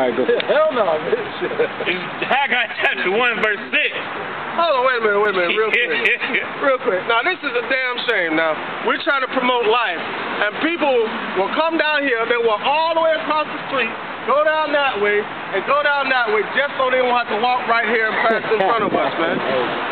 right, go for it. Hell no, bitch. Haggai chapter 1, verse 6. Hold on, wait a minute, real quick. Real quick. Now, this is a damn shame. Now, we're trying to promote life, and people will come down here, they walk all the way across the street, go down that way, and go down that way, just so they won't have to walk right here and pass in front of us, man.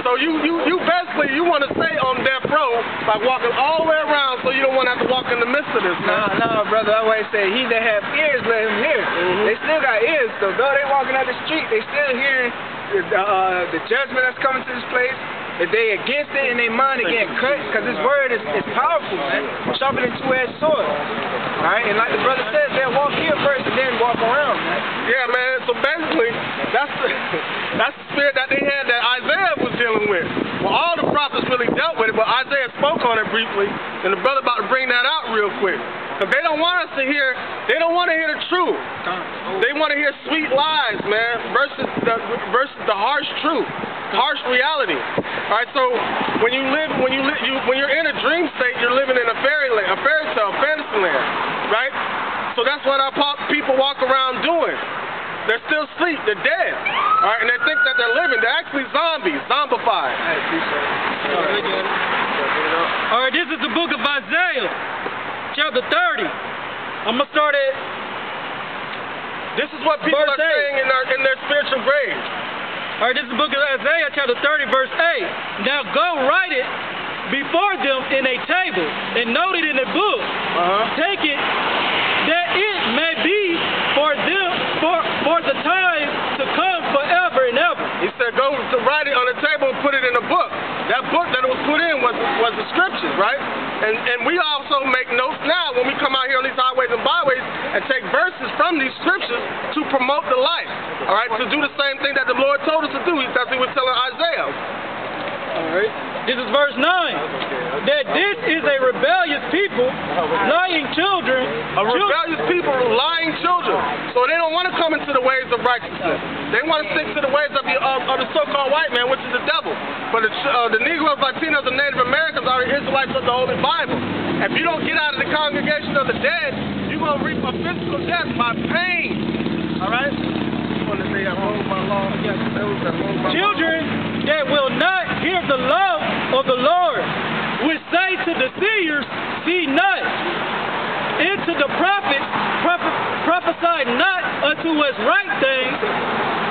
So you basically, you want to stay on death row by walking all the way around, so you don't want to have to walk in the midst of this, man. No, brother, I always say, he that have ears, let him hear. They still got ears, so though they walking down the street, they still hearing the judgment that's coming to this place. If they against it in their mind, they getting cut, because this word is powerful, man. Sharper than two-edged sword. Alright, and like the brother said, they'll walk here first and then walk around, man. Yeah, man, so basically, that's the spirit that they had that Isaiah was dealing with. Well, all the prophets really dealt with it, but Isaiah spoke on it briefly, and the brother about to bring that out real quick. Because they don't want us to hear, they don't want to hear the truth. They want to hear sweet lies, man, versus the harsh truth, harsh reality. All right, so when you're in a dream state, you're living in a fairy tale, fantasy land, right? So that's what our people walk around doing. They're still asleep, they're dead, all right, and they think that they're living. They're actually zombies, zombified. All right, this is the book of Isaiah, chapter 30. I'm gonna start at. This is what people are saying in their spiritual grave. All right, this is the book of Isaiah, chapter 30, verse 8. Now go write it before them in a table and note it in a book. Take it that it may be for them for the time to come forever and ever. He said, go to write it on the table and put it in a book. That book that it was put in was the scriptures, right? And we also make notes now when we come out here on these highways and byways and take verses from these scriptures to promote the life, all right? To do the same thing that the Lord told us to do. That's what he was telling Isaiah. All right. This is verse 9. That this is a rebellious people, lying children. Rebellious people, lying children. So they don't want to come into the ways of righteousness. They want to stick to the ways of the so-called white man, which is the devil. But the Negroes, Latinos, and Native Americans are the Israelites of the Holy Bible. If you don't get out of the congregation of the dead, you're going to reap a physical death by pain. All right? Children that will not hear the law of the Lord, which say to the seers, see not, and to the prophets, prophesy not unto us right things,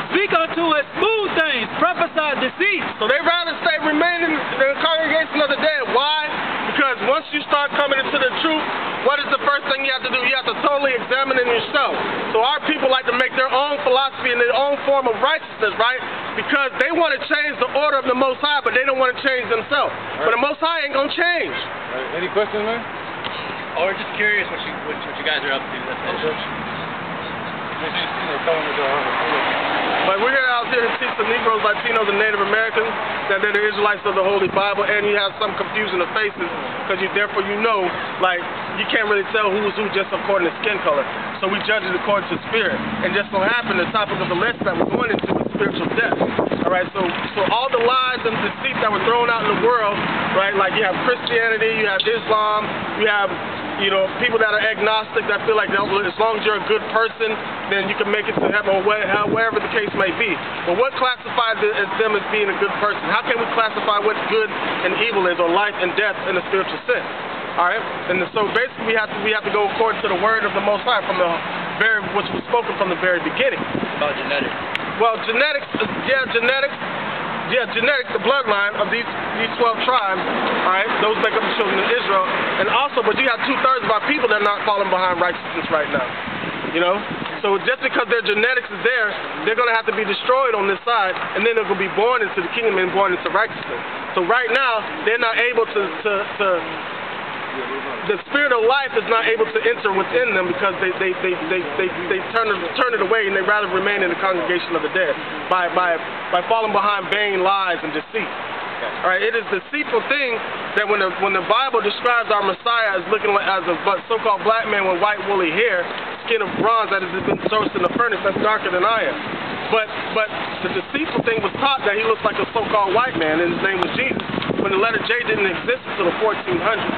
speak unto us smooth things, prophesy deceit. So they rather remain in the congregation of the dead. Why? Because once you start coming into the truth, what is the first thing you have to do? You have to totally examine it yourself. So our people like to make their own philosophy and their own form of righteousness, right? Because they want to change the order of the Most High, but they don't want to change themselves. Right. But the Most High ain't going to change. Right. Any questions, man? Or just curious what you guys are up to. That's it. But we're out here to teach the Negroes, Latinos, and Native Americans that they're the Israelites of the Holy Bible, and you have some confusion of faces because therefore you know, like, you can't really tell who's who just according to skin color. So we judge it according to spirit. And just so happen the topic of the lesson that we're going into is spiritual death. All right, so all the lies and deceit that were thrown out in the world, right? Like you have Christianity, you have Islam, you have people that are agnostic that feel like as long as you're a good person, then you can make it to heaven or wherever the case may be. But what classifies them as being a good person? How can we classify what good and evil is, or life and death in a spiritual sense? All right, and so basically we have to go according to the word of the Most High from which was spoken from the very beginning. About genetics. Well, genetics, the bloodline of these 12 tribes, all right, those make up the children of Israel, and also, but you have 2/3 of our people that are not falling behind righteousness right now, So just because their genetics is there, they're going to have to be destroyed on this side, and then they're going to be born into the kingdom and born into righteousness. So right now, they're not able the spirit of life is not able to enter within them because they turn it away, and they rather remain in the congregation of the dead by falling behind vain lies and deceit. All right, it is a deceitful thing that when the Bible describes our Messiah as looking as a so-called black man with white woolly hair, skin of bronze that has been sourced in the furnace that's darker than I am. But the deceitful thing was taught that he looks like a so-called white man, and his name was Jesus, when the letter J didn't exist until the 1400s.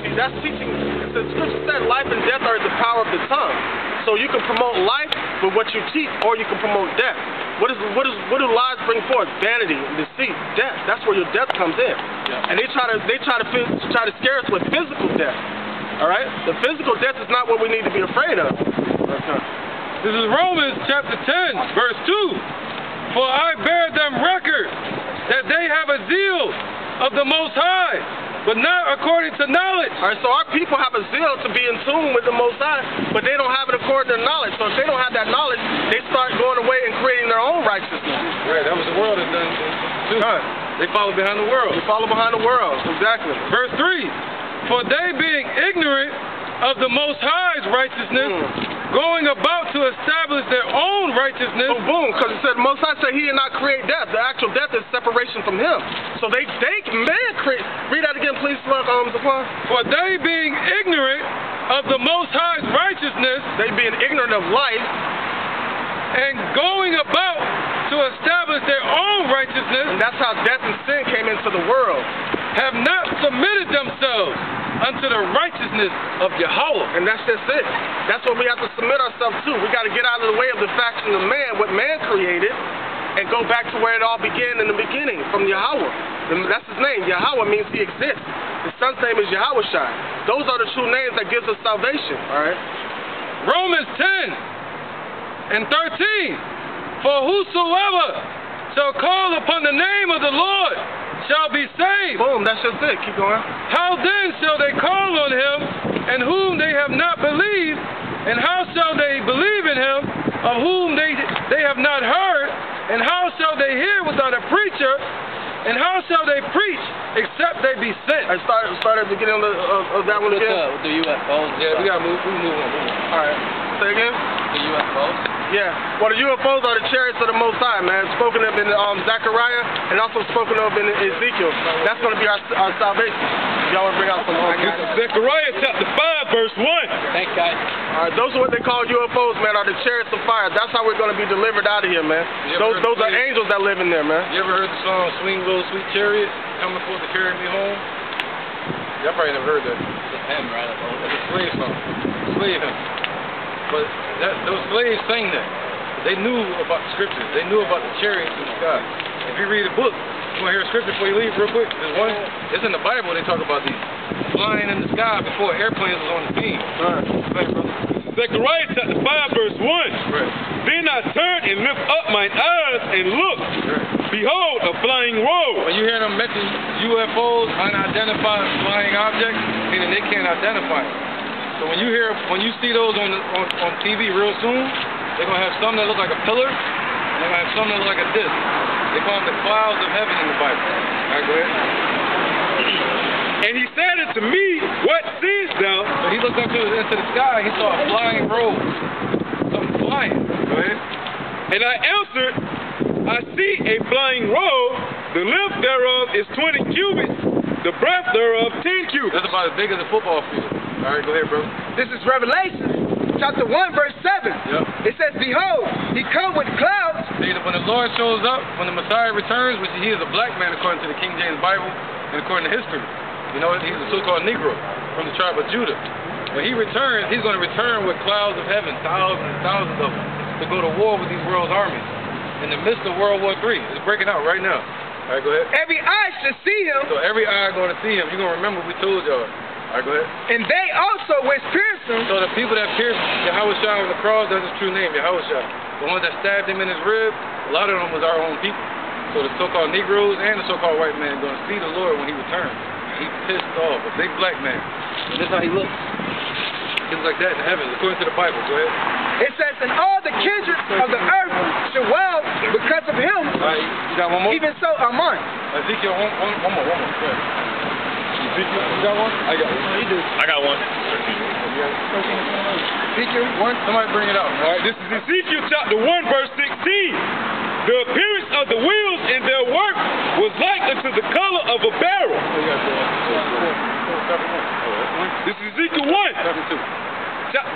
See, that's teaching. The scripture said life and death are the power of the tongue. So you can promote life with what you teach, or you can promote death. What do lies bring forth? Vanity, deceit, death. That's where your death comes in. Yeah. And they try to scare us with physical death. All right? The physical death is not what we need to be afraid of. Okay. This is Romans chapter 10, verse 2. For I bear them record that they have a zeal of the Most High, but not according to knowledge. All right, so our people have a zeal to be in tune with the Most High, but they don't have it according to knowledge. So if they don't have that knowledge, they start going away and creating their own righteousness. Right, that was the world that done too. They follow behind the world. They follow behind the world, exactly. Verse 3, for they being ignorant of the Most High's righteousness, going about to establish their own righteousness. Oh, boom, because it said, Most High said he did not create death. The actual death is separation from him. So they man create. Read that again, please, Zaquan. For they being ignorant of the Most High's righteousness, they being ignorant of life, and going about to establish their own righteousness, and that's how death and sin came into the world, have not submitted themselves unto the righteousness of Yahweh. And that's just it. That's what we have to submit ourselves to. We got to get out of the way of the faction of man, what man created, and go back to where it all began in the beginning, from Yahweh. And that's his name. Yahweh means he exists. His son's name is Yahushua. Those are the true names that gives us salvation. All right. Romans 10 and 13. For whosoever shall call upon the name of the Lord shall be saved. Boom, that's just it. Keep going. How then shall they call on him in whom they have not believed? And how shall they believe in him of whom they have not heard? And how shall they hear without a preacher? And how shall they preach except they be sent? I started at the beginning of that one again. With the UFOs. Yeah, we gotta move. We move on. All right. Say again. The UFOs. Yeah. Well, the UFOs are the chariots of the Most High, man. Spoken of in Zechariah and also spoken of in Ezekiel. That's going to be our salvation. Y'all want to bring out some more? Zechariah chapter 5, verse 1. Thanks, guys. All right. Those are what they call UFOs, man, are the chariots of fire. That's how we're going to be delivered out of here, man. Those are angels that live in there, man. You ever heard the song Swing Little Sweet Chariot, coming forth to carry me home? Y'all probably never heard that. It's him, right? It's a slave song. Slave hymn. But those slaves sang that. They knew about the scriptures. They knew about the chariots in the sky. If you read a book, you want to hear a scripture before you leave real quick? There's one. It's in the Bible. They talk about these flying in the sky before airplanes was on the scene. Zechariah chapter 5, verse 1. Right. Then I turned and lift up mine eyes and looked. Behold, a flying robe. When you hear them mention UFOs, unidentified flying objects, meaning they can't identify it. So when you see those on TV real soon, they're gonna have some that look like a pillar, and they're gonna have some that look like a disc. They call them the clouds of heaven in the Bible. All right, go ahead. And he said unto me, what seest thou? So he looked up into the sky, he saw a flying robe. Something flying. Go ahead. And I answered, I see a flying robe, the length thereof is 20 cubits, the breadth thereof 10 cubits. That's about as big as a football field. All right, go ahead, bro. This is Revelation, chapter 1, verse 7. Yep. It says, behold, he come with clouds. See, when the Lord shows up, when the Messiah returns, which he is a black man according to the King James Bible and according to history. You know, he's a so-called Negro from the tribe of Judah. When he returns, he's going to return with clouds of heaven, thousands and thousands of them, to go to war with these world's armies. In the midst of World War III. It's breaking out right now. All right, go ahead. Every eye should see him. So every eye going to see him. You're going to remember what we told y'all. All right, go ahead. And they also which pierced him. So the people that pierced Yahushua on the cross, that's his true name, Yahushua. The ones that stabbed him in his rib, a lot of them was our own people. So the so-called Negroes and the so-called white man are going to see the Lord when he returns. He pissed off, a big black man. And this is how he looks. He looks like that in heaven, according to the Bible. Go ahead. It says, and all the kindred of the earth should wail because of him. All right, you got one more? Even so, Amen. Ezekiel, one more. Go ahead. Ezekiel, you got one? I got one. You do. I got one. Ezekiel 1. Somebody bring it out. All right, this is Ezekiel chapter 1, verse 16. The appearance of the wheels and their work was like unto the color of a barrel. This is Ezekiel 1,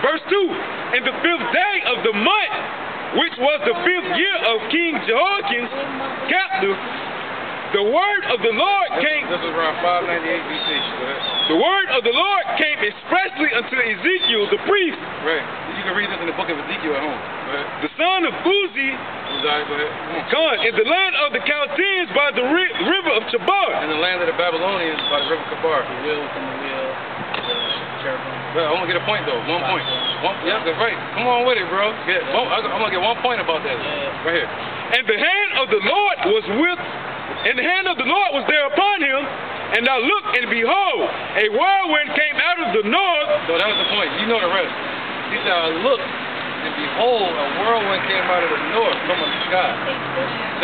verse 2. And the 5th day of the month, which was the 5th year of King Jehoiakim's captive, the word of the Lord came. This was around 598 BC. The word of the Lord came expressly unto Ezekiel the priest. Right. You can read this in the book of Ezekiel at home. Go ahead. The son of Uzi, Go ahead. God, in the land of the Chaldeans by the river of Chabar. In the land of the Babylonians by the river Kabar. The wheel from the wheel, the cherubim. Yeah, I'm gonna get a point though. 1 point. Yeah, that's right. Come on with it, bro. I'm gonna get 1 point about that. Right here. And the hand of the Lord was there upon him, and I looked, and behold, a whirlwind came out of the north. So that was the point. You know the rest. He said, I looked, and behold, a whirlwind came out of the north from the sky.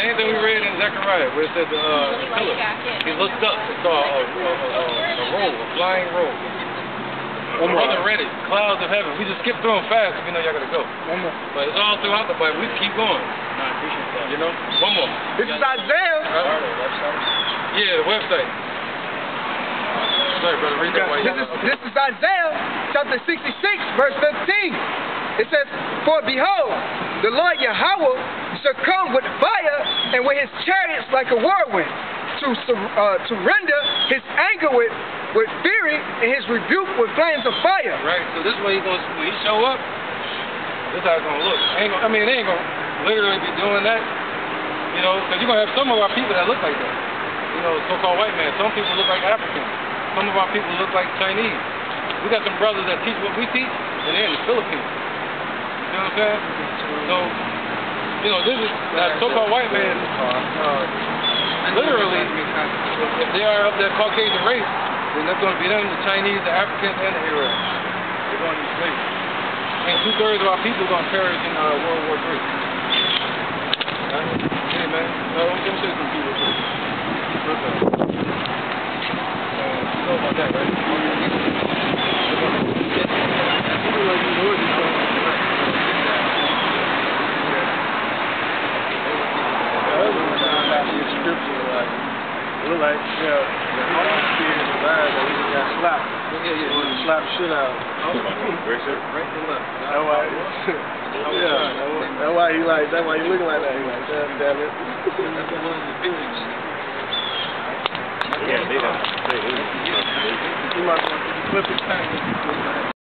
Same thing we read in Zechariah, where it said the pillar. He looked up and saw a roll, a flying roll. Brother read it, clouds of heaven. We just skipped through them fast if you know y'all gotta go. But it's all throughout the Bible. We keep going. No, I appreciate that. You know? One more. This is Isaiah. Yeah, the website. Sorry, brother. Read that while This is Isaiah chapter 66, verse 15. It says, for behold, the Lord Yahweh shall come with fire and with his chariots like a whirlwind to render his anger with fury and his rebuke with flames of fire. Right, so this is when he show up, this is how it's going to look. They ain't going to literally be doing that, you know, because you're going to have some of our people that look like that. You know, so-called white man. Some people look like Africans. Some of our people look like Chinese. We got some brothers that teach what we teach, and they're in the Philippines. You know what I'm saying? So, you know, this is that so-called white man. Literally, if they are of that Caucasian race, then that's going to be them, the Chinese, the Africans, and the Arabs. They're going to be slaves. And 2/3 of our people are going to perish in World War III. Hey, man. Let me say some people too. You know about that, right? Look like, yeah, the eyes that he got slapped. Yeah. Slap shit out. Right to left. That's why, that's why he looking like that. He like, damn it. That's the one of the feelings. Yeah, they don't. He might want to flip his tank.